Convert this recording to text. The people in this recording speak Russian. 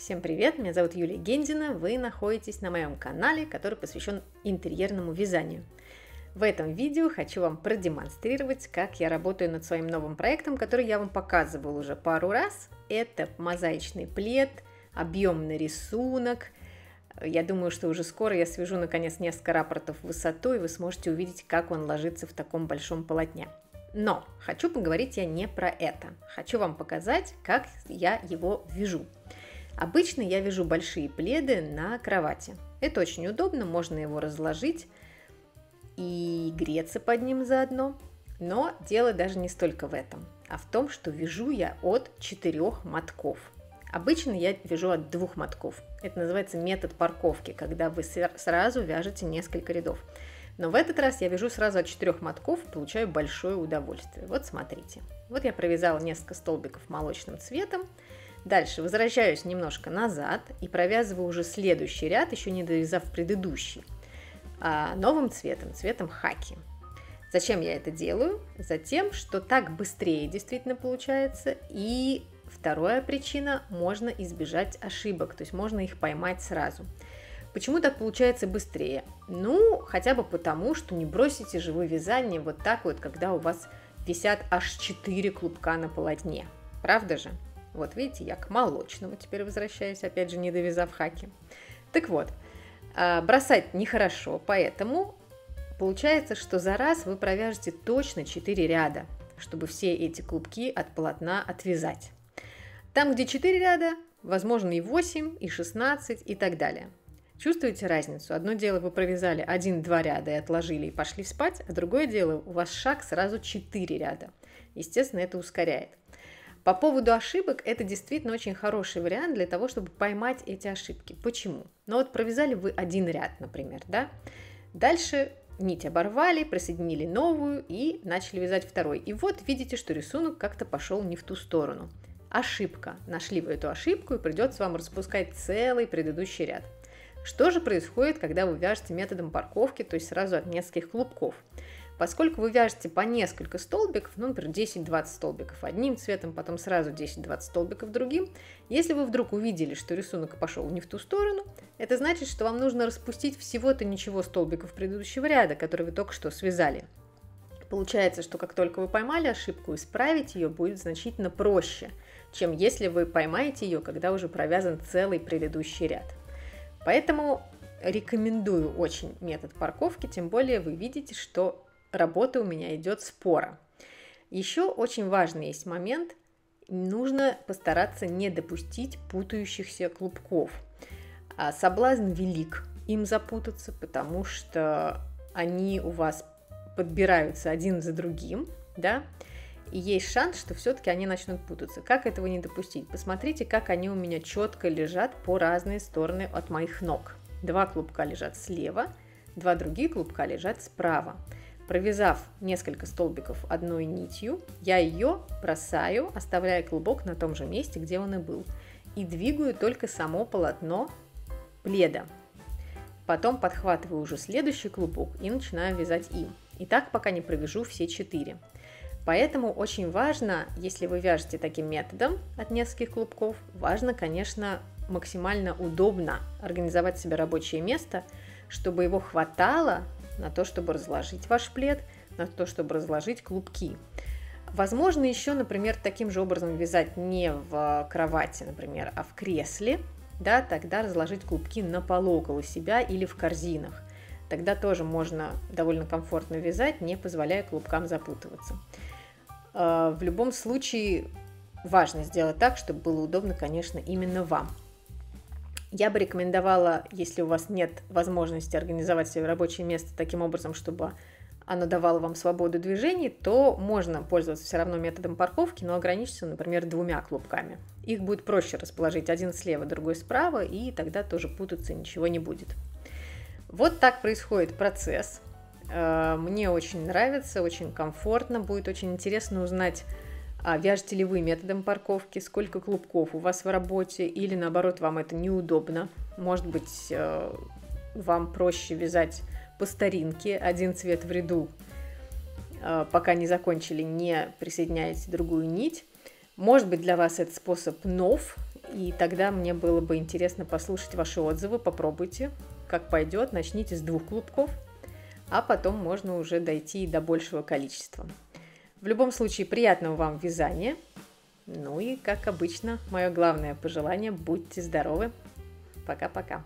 Всем привет, меня зовут Юлия Гендина, вы находитесь на моем канале, который посвящен интерьерному вязанию. В этом видео хочу вам продемонстрировать, как я работаю над своим новым проектом, который я вам показывала уже пару раз. Это мозаичный плед, объемный рисунок. Я думаю, что уже скоро я свяжу наконец несколько рапортов в высоту, и вы сможете увидеть, как он ложится в таком большом полотне. Но хочу поговорить я не про это. Хочу вам показать, как я его вяжу. Обычно я вяжу большие пледы на кровати. Это очень удобно, можно его разложить и греться под ним заодно. Но дело даже не столько в этом, а в том, что вяжу я от 4 мотков. Обычно я вяжу от 2 мотков. Это называется метод парковки, когда вы сразу вяжете несколько рядов. Но в этот раз я вяжу сразу от 4 мотков и получаю большое удовольствие. Вот смотрите. Вот я провязала несколько столбиков молочным цветом. Дальше возвращаюсь немножко назад и провязываю уже следующий ряд, еще не довязав предыдущий, новым цветом, цветом хаки. Зачем я это делаю? Затем, что так быстрее действительно получается. И вторая причина – можно избежать ошибок, то есть можно их поймать сразу. Почему так получается быстрее? Ну, хотя бы потому, что не бросите же вы вязание вот так вот, когда у вас висят аж 4 клубка на полотне. Правда же? Вот видите, я к молочному теперь возвращаюсь, опять же, не довязав хаки. Так вот, бросать нехорошо, поэтому получается, что за раз вы провяжете точно 4 ряда, чтобы все эти клубки от полотна отвязать. Там, где 4 ряда, возможно и 8, и 16, и так далее. Чувствуете разницу? Одно дело, вы провязали 1-2 ряда и отложили и пошли спать, а другое дело, у вас шаг сразу 4 ряда. Естественно, это ускоряет. По поводу ошибок, это действительно очень хороший вариант для того, чтобы поймать эти ошибки. Почему? Ну вот провязали вы 1 ряд, например, да? Дальше нить оборвали, присоединили новую и начали вязать второй. И вот видите, что рисунок как-то пошел не в ту сторону. Ошибка. Нашли вы эту ошибку, и придется вам распускать целый предыдущий ряд. Что же происходит, когда вы вяжете методом парковки, то есть сразу от нескольких клубков? Поскольку вы вяжете по несколько столбиков, ну, например, 10-20 столбиков одним цветом, потом сразу 10-20 столбиков другим, если вы вдруг увидели, что рисунок пошел не в ту сторону, это значит, что вам нужно распустить всего-то ничего столбиков предыдущего ряда, который вы только что связали. Получается, что как только вы поймали ошибку, исправить ее будет значительно проще, чем если вы поймаете ее, когда уже провязан целый предыдущий ряд. Поэтому рекомендую очень метод парковки, тем более вы видите, что работа у меня идет споро. Еще очень важный есть момент. Нужно постараться не допустить путающихся клубков. Соблазн велик им запутаться, потому что они у вас подбираются один за другим, да, и есть шанс, что все-таки они начнут путаться. Как этого не допустить? Посмотрите, как они у меня четко лежат по разные стороны от моих ног. 2 клубка лежат слева, 2 другие клубка лежат справа. Провязав несколько столбиков одной нитью, я ее бросаю, оставляя клубок на том же месте, где он и был, и двигаю только само полотно пледа. Потом подхватываю уже следующий клубок и начинаю вязать им. И так, пока не провяжу все 4. Поэтому очень важно, если вы вяжете таким методом от нескольких клубков, важно, конечно, максимально удобно организовать себе рабочее место, чтобы его хватало на то, чтобы разложить ваш плед, на то, чтобы разложить клубки. Возможно, еще, например, таким же образом вязать не в кровати, например, а в кресле, да, тогда разложить клубки на полу около себя или в корзинах. Тогда тоже можно довольно комфортно вязать, не позволяя клубкам запутываться. В любом случае, важно сделать так, чтобы было удобно, конечно, именно вам. Я бы рекомендовала, если у вас нет возможности организовать себе рабочее место таким образом, чтобы оно давало вам свободу движений, то можно пользоваться все равно методом парковки, но ограничиться, например, 2 клубками. Их будет проще расположить, один слева, другой справа, и тогда тоже путаться ничего не будет. Вот так происходит процесс. Мне очень нравится, очень комфортно, будет очень интересно узнать, вяжете ли вы методом парковки, сколько клубков у вас в работе, или наоборот, вам это неудобно. Может быть, вам проще вязать по старинке, один цвет в ряду, пока не закончили, не присоединяете другую нить. Может быть, для вас этот способ нов, И тогда мне было бы интересно послушать ваши отзывы. Попробуйте, как пойдет. Начните с 2 клубков, а потом можно уже дойти и до большего количества. В любом случае, приятного вам вязания. Ну и, как обычно, мое главное пожелание – будьте здоровы. Пока-пока.